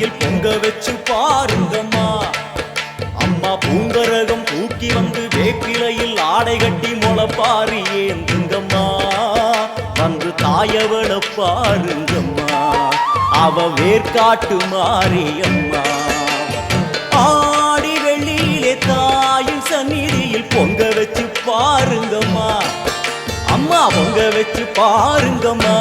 சந்நிதியில் பொங்க வச்சு பாருங்கம்மா. அம்மா பூங்கரகம் தூக்கி வந்து வேப்பிலையில் ஆடை கட்டி முளைப்பாரி ஏந்துங்கம்மா. வந்து தாயவள பாருங்கம்மா, அவ வேர்காட்டு மாரியம்மா. ஆடி வெள்ளியிலே தாயின் சந்நிதியில் பொங்க வச்சு பாருங்கம்மா. அம்மா பொங்க வச்சு பாருங்கம்மா.